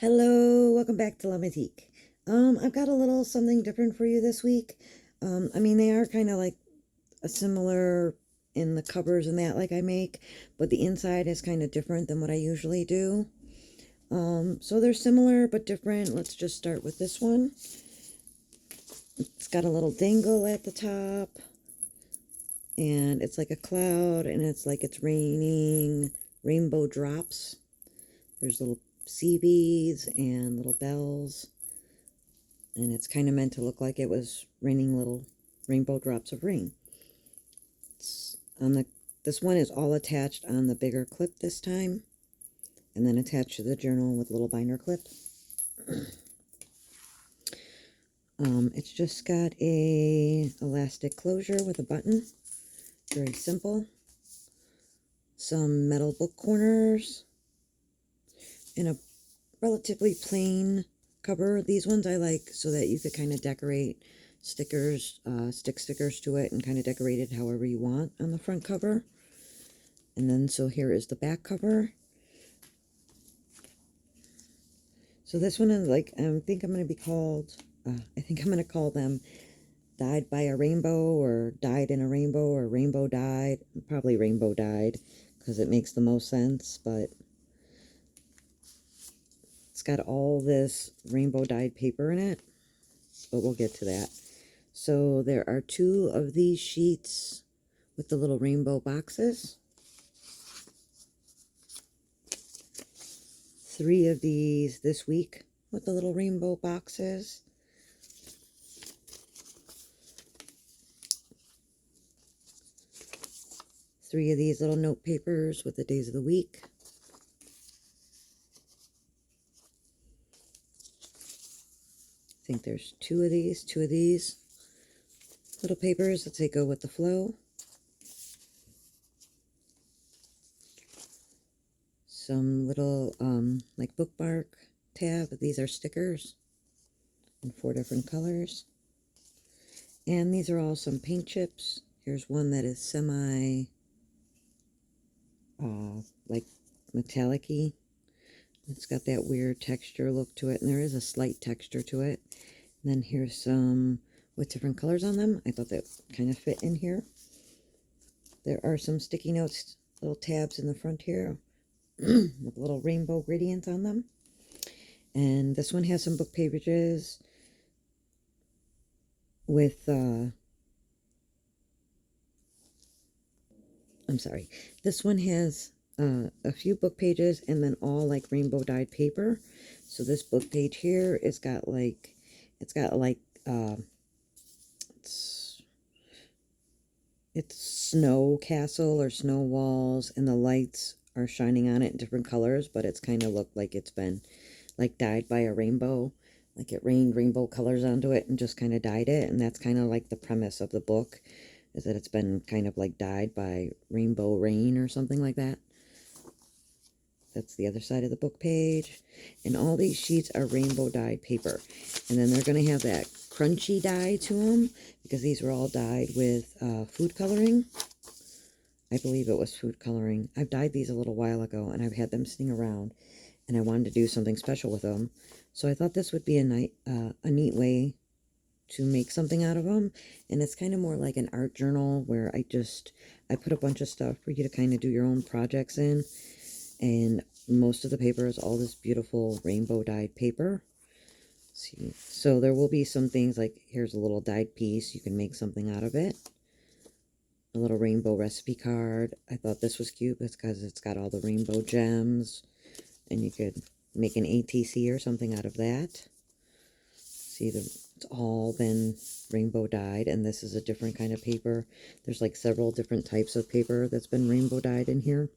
Hello, welcome back to Lamatique. I've got a little something different for you this week. They are kind of like a similar in the covers and that like I make, but the inside is kind of different than what I usually do. So they're similar but different. Let's just start with this one. It's got a little dangle at the top, and it's like a cloud, and it's like it's raining rainbow drops. There's little sea beads and little bells, and it's kind of meant to look like it was raining little rainbow drops of rain. This one is all attached on the bigger clip this time, and then attached to the journal with little binder clip. It's just got a elastic closure with a button, very simple. Some metal book corners, and a relatively plain cover. These ones I like so that you could kind of decorate stickers, stick stickers to it and kind of decorate it however you want on the front cover. And then so here is the back cover. So this one is like, I think I'm going to call them Dyed by a Rainbow, or Dyed in a Rainbow, or Rainbow Dyed. Probably Rainbow Dyed because it makes the most sense, but it's got all this rainbow dyed paper in it, but we'll get to that. So there are 2 of these sheets with the little rainbow boxes. 3 of these this week with the little rainbow boxes. Three of these little note papers with the days of the week. I think there's two of these little papers that say go with the flow. Some little like bookmark tab. These are stickers in 4 different colors. And these are all some paint chips. Here's one that is semi like metallic-y. It's got that weird texture look to it, and there is a slight texture to it. And then here's some with different colors on them. I thought that kind of fit in here. There are some sticky notes, little tabs in the front here with little rainbow gradients on them. And this one has some book pages with this one has a few book pages and then all like rainbow dyed paper. So this book page here it's got it's snow castle or snow walls, and the lights are shining on it in different colors, but it's kind of looked like it's been like dyed by a rainbow, like it rained rainbow colors onto it and just kind of dyed it. And that's kind of like the premise of the book, is that it's been kind of like dyed by rainbow rain or something like that. That's the other side of the book page. And all these sheets are rainbow dyed paper. And then they're going to have that crunchy dye to them, because these were all dyed with food coloring. I believe it was food coloring. I've dyed these a little while ago, and I've had them sitting around, and I wanted to do something special with them. So I thought this would be a neat way to make something out of them. And it's kind of more like an art journal where I put a bunch of stuff for you to kind of do your own projects in. And most of the paper is all this beautiful rainbow dyed paper. See, so there will be some things like, here's a little dyed piece, you can make something out of it. A little rainbow recipe card. I thought this was cute because it's got all the rainbow gems, and you could make an ATC or something out of that. See, it's all been rainbow dyed, and this is a different kind of paper. There's like several different types of paper that's been rainbow dyed in here.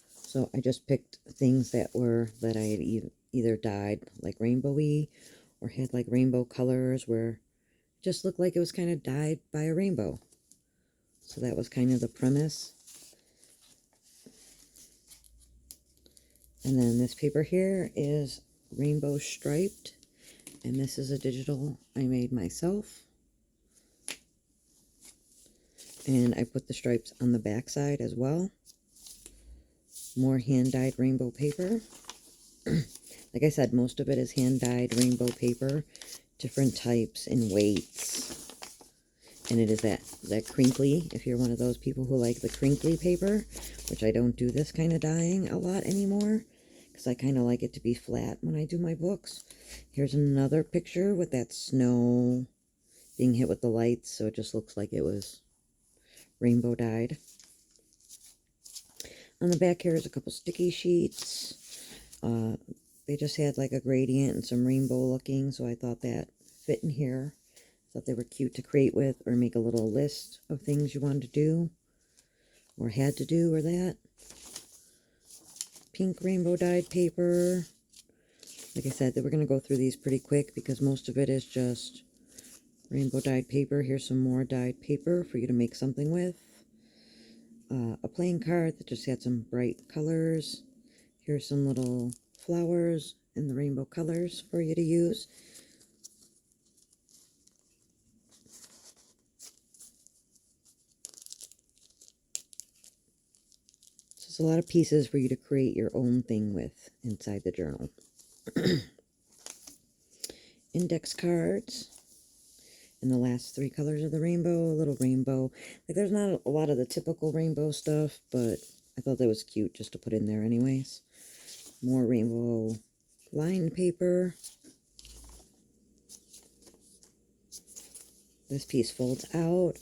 So I just picked things that I had either dyed like rainbowy, or had like rainbow colors where it just looked like it was kind of dyed by a rainbow. So that was kind of the premise. And then this paper here is rainbow striped, and this is a digital I made myself. And I put the stripes on the back side as well. More hand-dyed rainbow paper. Like I said, most of it is hand-dyed rainbow paper, different types and weights. And it is that crinkly, if you're one of those people who like the crinkly paper, which I don't do this kind of dyeing a lot anymore, because I kind of like it to be flat when I do my books. Here's another picture with that snow being hit with the lights, so it just looks like it was rainbow dyed. On the back here is a couple sticky sheets. They just had like a gradient and some rainbow looking, so I thought that fit in here. Thought they were cute to create with, or make a little list of things you wanted to do, or had to do, or that. Pink rainbow dyed paper. Like I said, they were going to go through these pretty quick because most of it is just rainbow dyed paper. Here's some more dyed paper for you to make something with. A playing card that just had some bright colors. Here's some little flowers in the rainbow colors for you to use. So it's a lot of pieces for you to create your own thing with inside the journal. Index cards. In the last 3 colors of the rainbow, a little rainbow. Like, there's not a lot of the typical rainbow stuff, but I thought that was cute just to put in there anyways. More rainbow lined paper. This piece folds out,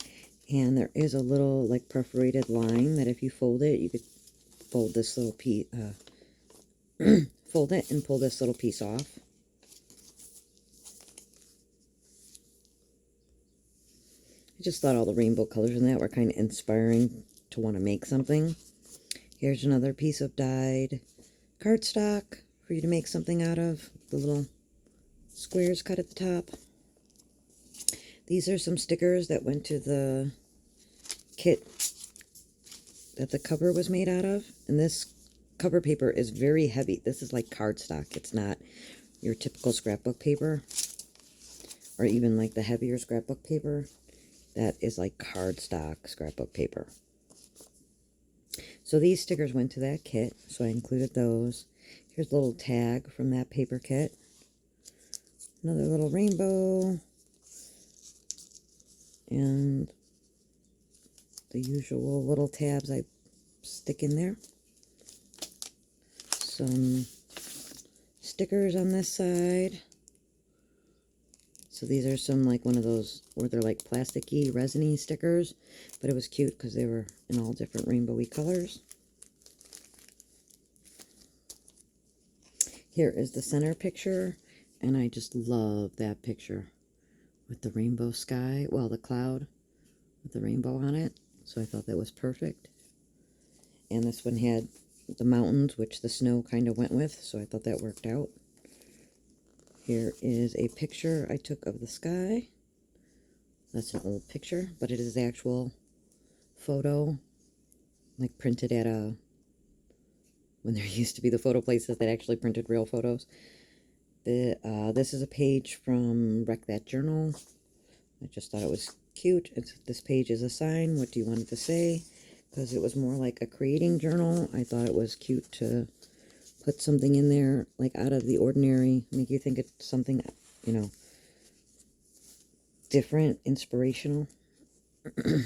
and there is a little, like, perforated line that if you fold it, you could fold this little piece, fold it and pull this little piece off. I just thought all the rainbow colors in that were kind of inspiring to want to make something. Here's another piece of dyed cardstock for you to make something out of. The little squares cut at the top. These are some stickers that went to the kit that the cover was made out of. And this cover paper is very heavy. This is like cardstock. It's not your typical scrapbook paper, or even like the heavier scrapbook paper. That is like cardstock scrapbook paper. So these stickers went to that kit, so I included those. Here's a little tag from that paper kit. Another little rainbow. And the usual little tabs I stick in there. Some stickers on this side. So these are some, like, one of those where they're like plasticky, resiny stickers. But it was cute because they were in all different rainbowy colors. Here is the center picture. And I just love that picture with the rainbow sky. Well, the cloud with the rainbow on it. So I thought that was perfect. And this one had the mountains, which the snow kind of went with. So I thought that worked out. Here is a picture I took of the sky. That's an old picture, but it is the actual photo, like printed at a, when there used to be the photo places that actually printed real photos. This is a page from Wreck That Journal. I just thought it was cute. This page is a sign. What do you want it to say? Because it was more like a creating journal. I thought it was cute to put something in there, like out of the ordinary, make you think it's something, you know, different, inspirational. That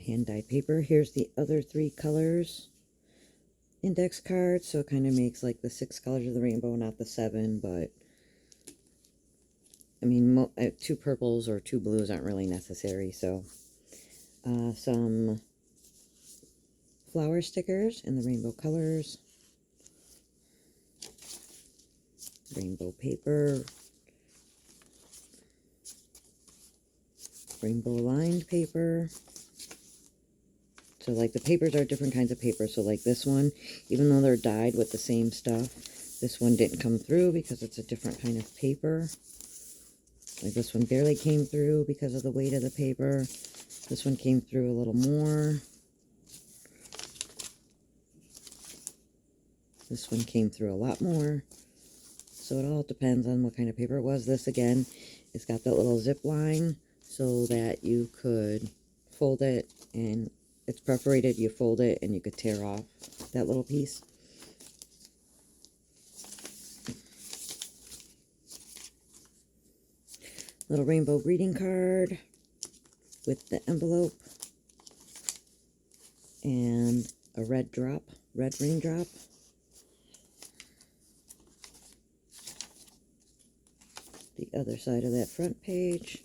hand-dyed paper. Here's the other 3 colors. Index card, so it kind of makes like the 6 colors of the rainbow, not the 7, but I mean, 2 purples or 2 blues aren't really necessary, so some flower stickers in the rainbow colors, rainbow paper, rainbow lined paper. So like the papers are different kinds of paper. So like this one, even though they're dyed with the same stuff, this one didn't come through because it's a different kind of paper. Like this one barely came through because of the weight of the paper. This one came through a little more. This one came through a lot more. So it all depends on what kind of paper it was. This again, it's got that little zip line so that you could fold it and it's perforated, you fold it, and you could tear off that little piece. Little rainbow greeting card with the envelope and a red raindrop. The other side of that front page.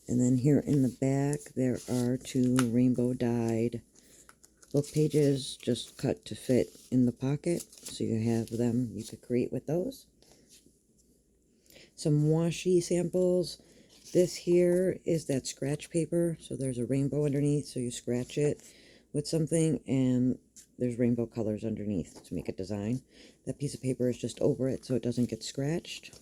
And then here in the back, there are 2 rainbow dyed book pages just cut to fit in the pocket. So you have them, you could create with those. Some washi samples. This here is that scratch paper. So there's a rainbow underneath, so you scratch it with something, and there's rainbow colors underneath to make a design. That piece of paper is just over it so it doesn't get scratched.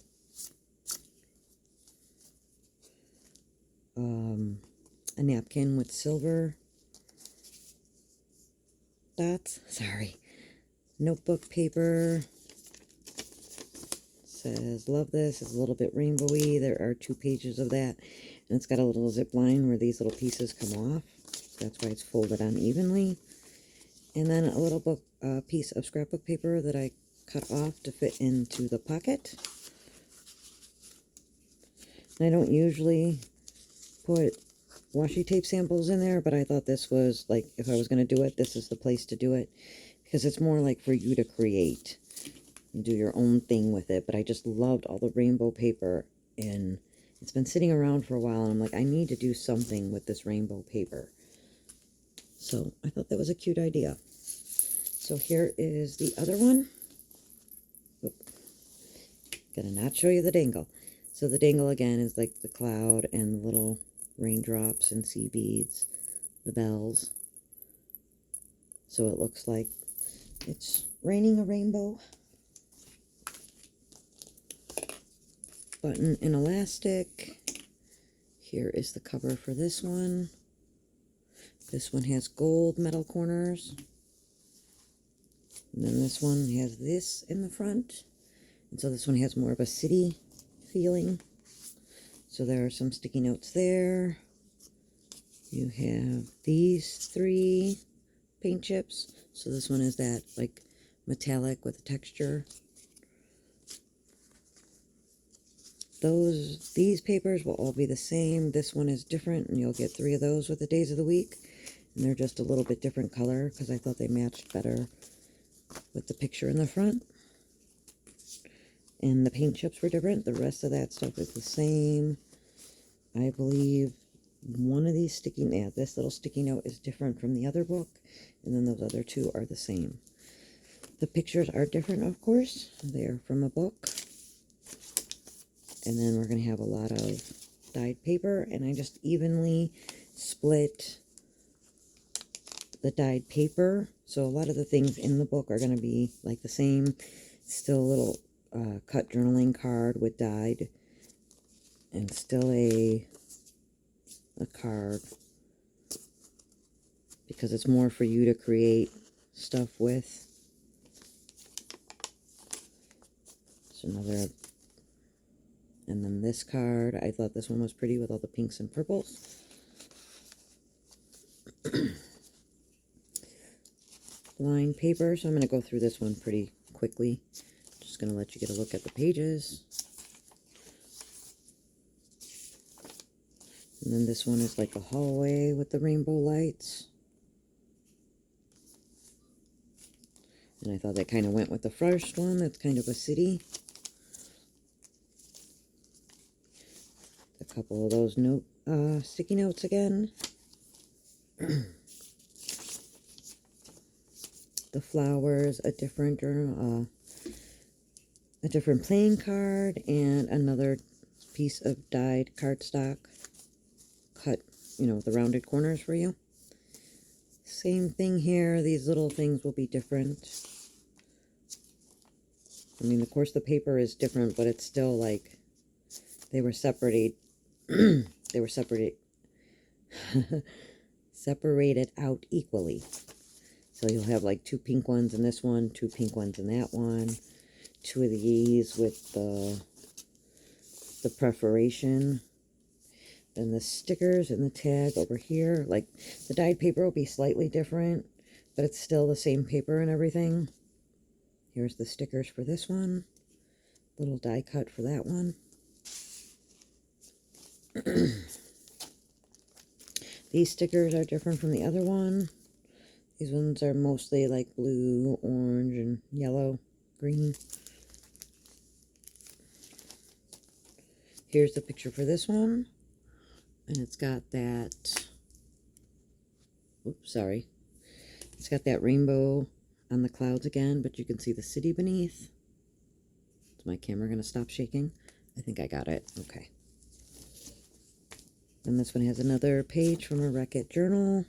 A napkin with silver dots. Sorry. Notebook paper. Says, love this. It's a little bit rainbowy. There are 2 pages of that. And it's got a little zip line where these little pieces come off. That's why it's folded unevenly. And then a little book, piece of scrapbook paper that I cut off to fit into the pocket. And I don't usually put washi tape samples in there, but I thought this was, like, if I was going to do it, this is the place to do it, because it's more like for you to create and do your own thing with it. But I just loved all the rainbow paper, and it's been sitting around for a while, and I'm like, I need to do something with this rainbow paper. So I thought that was a cute idea. So here is the other one. Oop. Gonna not show you the dangle. So the dangle again is like the cloud and the little raindrops and sea beads, the bells. So it looks like it's raining a rainbow. Button and elastic. Here is the cover for this one. This one has gold metal corners. And then this one has this in the front. And so this one has more of a city feeling. So there are some sticky notes there. You have these 3 paint chips. So this one is that like metallic with a texture. These papers will all be the same. This one is different, and you'll get 3 of those with the days of the week. And they're just a little bit different color because I thought they matched better with the picture in the front. And the paint chips were different. The rest of that stuff is the same. I believe one of these this little sticky note is different from the other book, and then those other 2 are the same. The pictures are different, of course. They're from a book. And then we're going to have a lot of dyed paper, and I just evenly split the dyed paper. So a lot of the things in the book are going to be like the same. Still a little cut journaling card with dyed, and still a card, because it's more for you to create stuff with. So another, and then this card, I thought this one was pretty with all the pinks and purples. Line paper, so I'm going to go through this one pretty quickly. Just going to let you get a look at the pages. And then this one is like a hallway with the rainbow lights. And I thought that kind of went with the first one. That's kind of a city. A couple of those sticky notes again. The flowers, a different playing card, and another piece of dyed cardstock cut, with the rounded corners for you. Same thing here. These little things will be different. I mean, of course the paper is different, but it's still like they were separated. They were separated out equally. So you'll have like 2 pink ones in this one, 2 pink ones in that one, 2 of these with the perforation. And the stickers and the tag over here, like the dyed paper will be slightly different, but it's still the same paper and everything. Here's the stickers for this one. Little die cut for that one. These stickers are different from the other one. These ones are mostly like blue, orange, and yellow, green. Here's the picture for this one. And it's got that, oops, sorry. It's got that rainbow on the clouds again, but you can see the city beneath. Is my camera going to stop shaking? I think I got it. Okay. And this one has another page from a Wreck-It journal.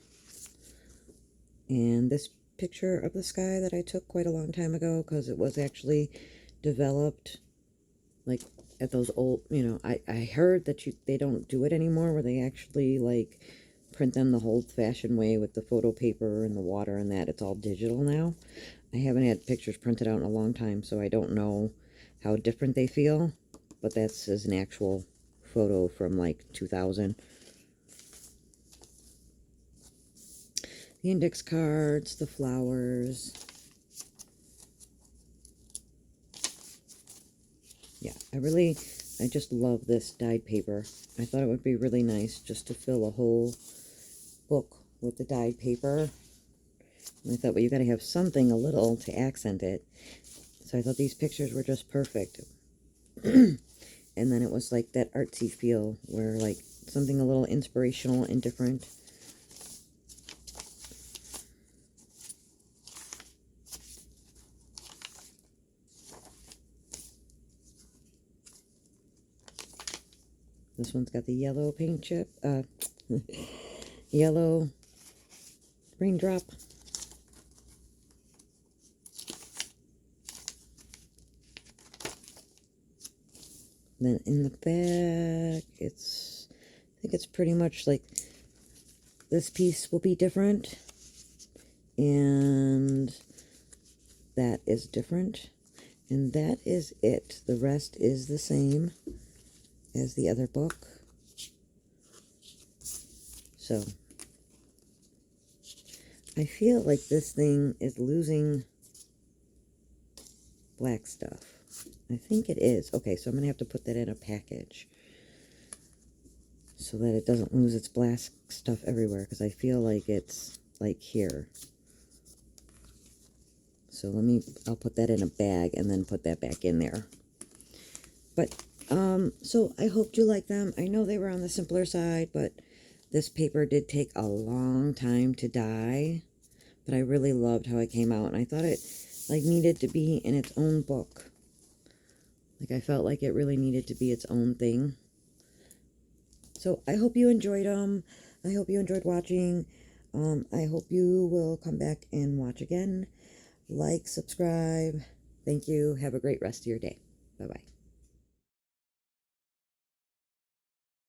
And this picture of the sky that I took quite a long time ago, because it was actually developed like at those old, you know, I heard that they don't do it anymore, where they actually like print them the old-fashioned way with the photo paper and the water and that. It's all digital now. I haven't had pictures printed out in a long time, so I don't know how different they feel, but that's an actual photo from like 2000. The index cards, the flowers. Yeah, I just love this dyed paper. I thought it would be really nice just to fill a whole book with the dyed paper. And I thought, well, you got to have something a little to accent it. So I thought these pictures were just perfect. And then it was like that artsy feel, where like something a little inspirational and different. This one's got the yellow paint chip, yellow raindrop. Then in the back, I think it's pretty much like this piece will be different, and that is different, and that is it. The rest is the same as the other book. So I feel like this thing is losing black stuff. I think it is. Okay, so I'm going to have to put that in a package so that it doesn't lose its black stuff everywhere, because I feel like it's like here. So I'll put that in a bag and then put that back in there. But so I hoped you liked them. I know they were on the simpler side, but this paper did take a long time to dye. But I really loved how it came out, and I thought it like needed to be in its own book. Like I felt like it really needed to be its own thing. So I hope you enjoyed them. I hope you enjoyed watching. I hope you will come back and watch again. Like, subscribe. Thank you. Have a great rest of your day. Bye-bye.